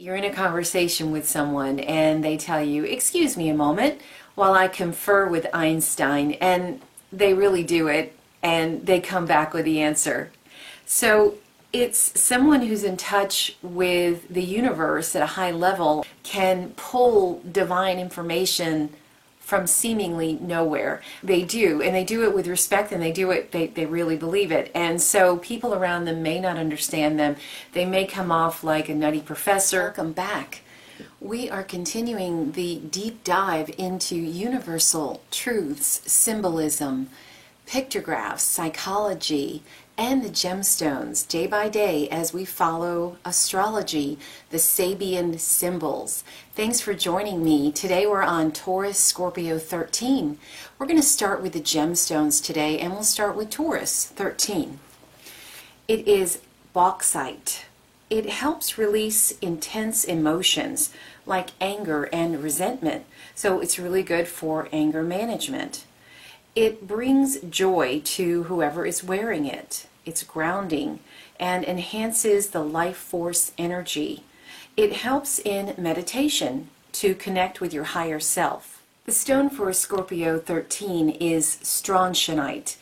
You're in a conversation with someone and they tell you, "Excuse me a moment while I confer with Einstein," and they really do it and they come back with the answer. So it's someone who's in touch with the universe at a high level can pull divine information from seemingly nowhere. They do, and they do it with respect, and they really believe it. And so people around them may not understand them. They may come off like a nutty professor. Welcome back. We are continuing the deep dive into universal truths, symbolism, pictographs, psychology, and the gemstones day by day as we follow astrology, the Sabian symbols. Thanks for joining me. Today we're on Taurus Scorpio 13. We're going to start with the gemstones today, and we'll start with Taurus 13. It is bauxite. It helps release intense emotions like anger and resentment, so it's really good for anger management. It brings joy to whoever is wearing it. It's grounding and enhances the life force energy. It helps in meditation to connect with your higher self. The stone for Scorpio 13 is strontianite.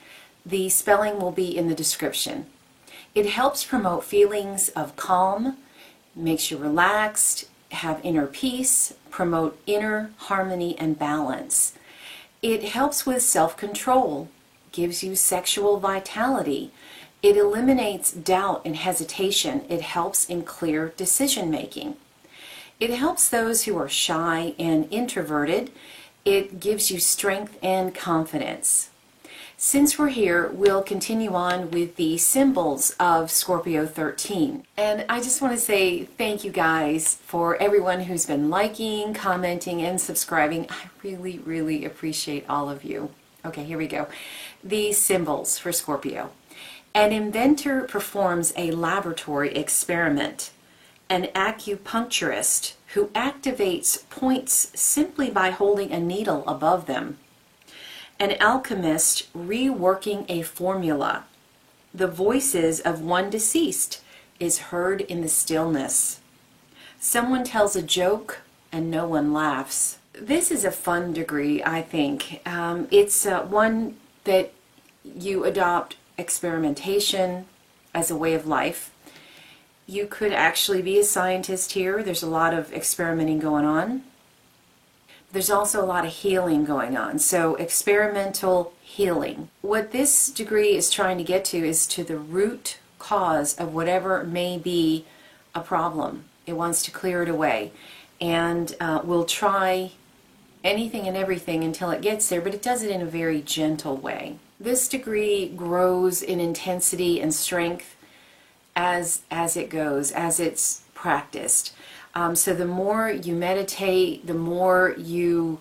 The spelling will be in the description. It helps promote feelings of calm, makes you relaxed, have inner peace, promote inner harmony and balance. It helps with self-control, gives you sexual vitality. It eliminates doubt and hesitation. It helps in clear decision-making. It helps those who are shy and introverted. It gives you strength and confidence. Since we're here, we'll continue on with the symbols of Scorpio 13. And I just want to say thank you guys for everyone who's been liking, commenting, and subscribing. I really, really appreciate all of you. Okay, here we go. The symbols for Scorpio. An inventor performs a laboratory experiment. An acupuncturist who activates points simply by holding a needle above them. An alchemist reworking a formula. The voices of one deceased is heard in the stillness. Someone tells a joke and no one laughs. This is a fun degree, I think. It's one that you adopt experimentation as a way of life. You could actually be a scientist here. There's a lot of experimenting going on. There's also a lot of healing going on, so experimental healing. What this degree is trying to get to is to the root cause of whatever may be a problem. It wants to clear it away, and will try anything and everything until it gets there, but it does it in a very gentle way. This degree grows in intensity and strength as it goes, as it's practiced. So the more you meditate, the more you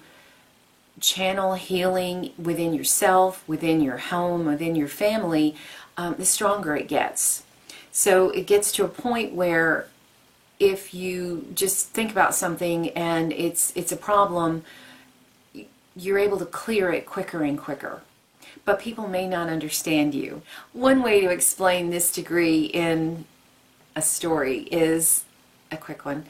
channel healing within yourself, within your home, within your family, the stronger it gets. So it gets to a point where if you just think about something and it's a problem, you're able to clear it quicker and quicker. But people may not understand you. One way to explain this degree in a story is a quick one,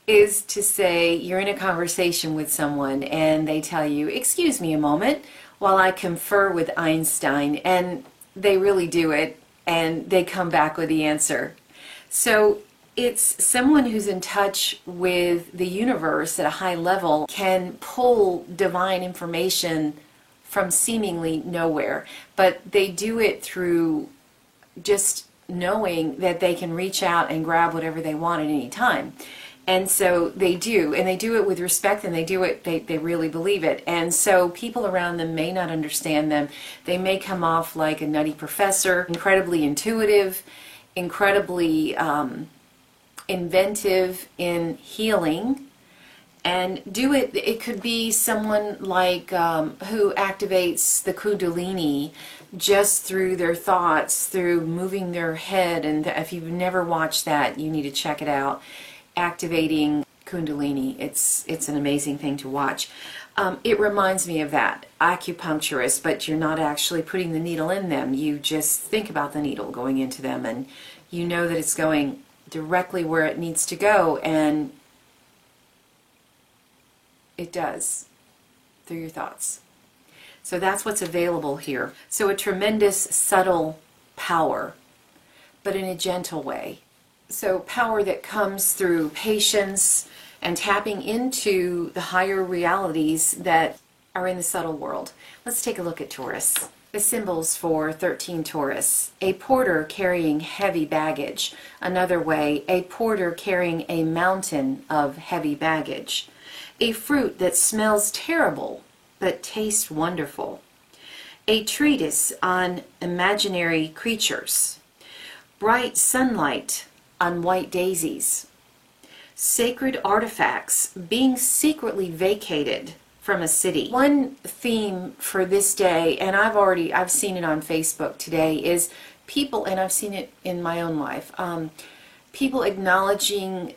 is to say you're in a conversation with someone and they tell you, "Excuse me a moment while I confer with Einstein," and they really do it and they come back with the answer. So it's someone who's in touch with the universe at a high level can pull divine information from seemingly nowhere, but they do it through just knowing that they can reach out and grab whatever they want at any time. And so they do, and they do it with respect, and they really believe it. And so people around them may not understand them. They may come off like a nutty professor, incredibly intuitive, incredibly inventive in healing, and do it. It could be someone like who activates the Kundalini just through their thoughts, through moving their head. And if you've never watched that, you need to check it out. Activating Kundalini. It's an amazing thing to watch. It reminds me of that, acupuncturist, but you're not actually putting the needle in them. You just think about the needle going into them, and you know that it's going directly where it needs to go, and it does through your thoughts. So that's what's available here. So a tremendous subtle power, but in a gentle way. So power that comes through patience and tapping into the higher realities that are in the subtle world. Let's take a look at Taurus. The symbols for 13 Taurus. A porter carrying heavy baggage. Another way, a porter carrying a mountain of heavy baggage. A fruit that smells terrible but tastes wonderful. A treatise on imaginary creatures. Bright sunlight on white daisies. Sacred artifacts being secretly vacated from a city. One theme for this day, and I've seen it on Facebook today, is people, and I've seen it in my own life, people acknowledging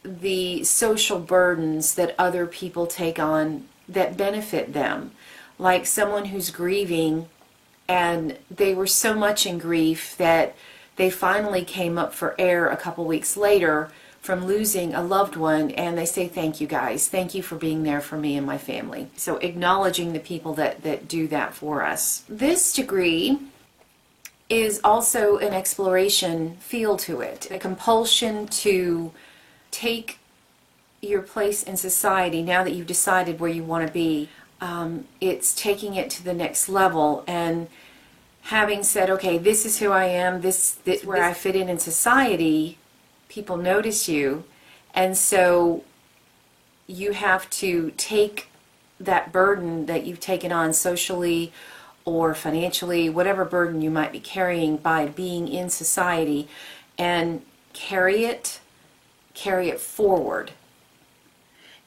the social burdens that other people take on that benefit them. Like someone who's grieving, and they were so much in grief that they finally came up for air a couple weeks later from losing a loved one, and they say, thank you guys, thank you for being there for me and my family. So acknowledging the people that do that for us. This degree is also an exploration feel to it, a compulsion to take your place in society now that you've decided where you want to be. It's taking it to the next level and having said, okay, this is who I am, this where I fit in society. People notice you, and so you have to take that burden that you've taken on socially or financially, whatever burden you might be carrying by being in society, and carry it forward.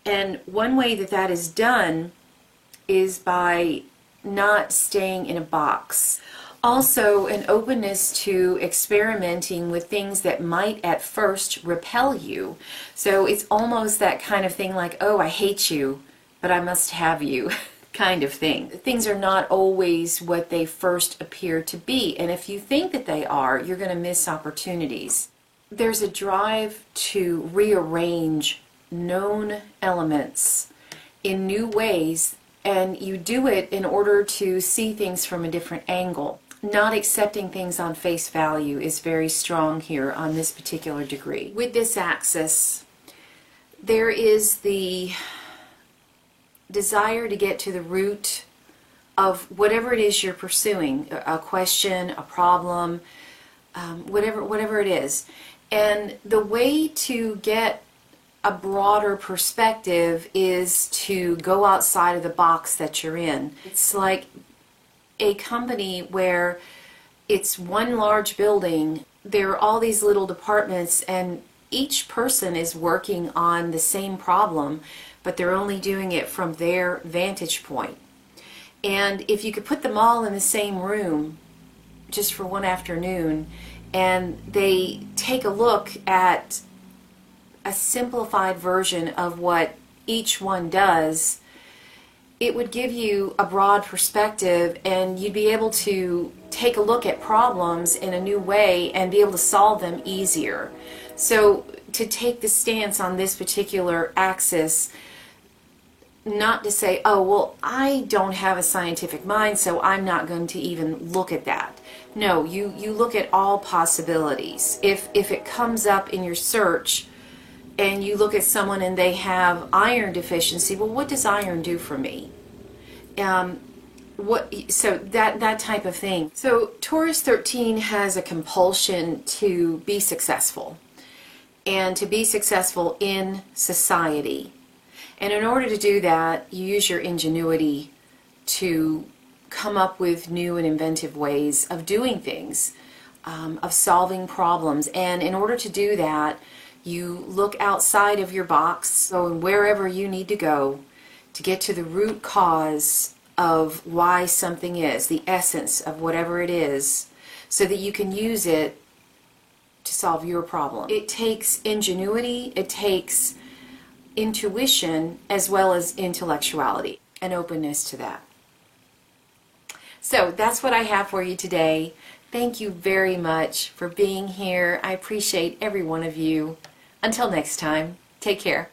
And one way that is done is by not staying in a box. Also, an openness to experimenting with things that might at first repel you. So it's almost that kind of thing like, oh, I hate you, but I must have you kind of thing. Things are not always what they first appear to be. And if you think that they are, you're going to miss opportunities. There's a drive to rearrange known elements in new ways, and you do it in order to see things from a different angle. Not accepting things on face value is very strong here on this particular degree. With this axis, there is the desire to get to the root of whatever it is you're pursuing, a question, a problem, whatever it is. And the way to get a broader perspective is to go outside of the box that you're in. It's like a company where it's one large building, there are all these little departments, and each person is working on the same problem, but they're only doing it from their vantage point. And if you could put them all in the same room just for one afternoon, and they take a look at a simplified version of what each one does, it would give you a broad perspective, and you'd be able to take a look at problems in a new way and be able to solve them easier. So to take the stance on this particular axis, not to say, oh, well, I don't have a scientific mind, so I'm not going to even look at that. No, you look at all possibilities. If it comes up in your search, and you look at someone and they have iron deficiency, well, what does iron do for me? So that type of thing. So Taurus 13 has a compulsion to be successful, and to be successful in society. And in order to do that, you use your ingenuity to come up with new and inventive ways of doing things, of solving problems. And in order to do that, you look outside of your box, so wherever you need to go to get to the root cause of why something is, the essence of whatever it is, so that you can use it to solve your problem. It takes ingenuity, it takes intuition, as well as intellectuality, and openness to that. So that's what I have for you today. Thank you very much for being here. I appreciate every one of you. Until next time, take care.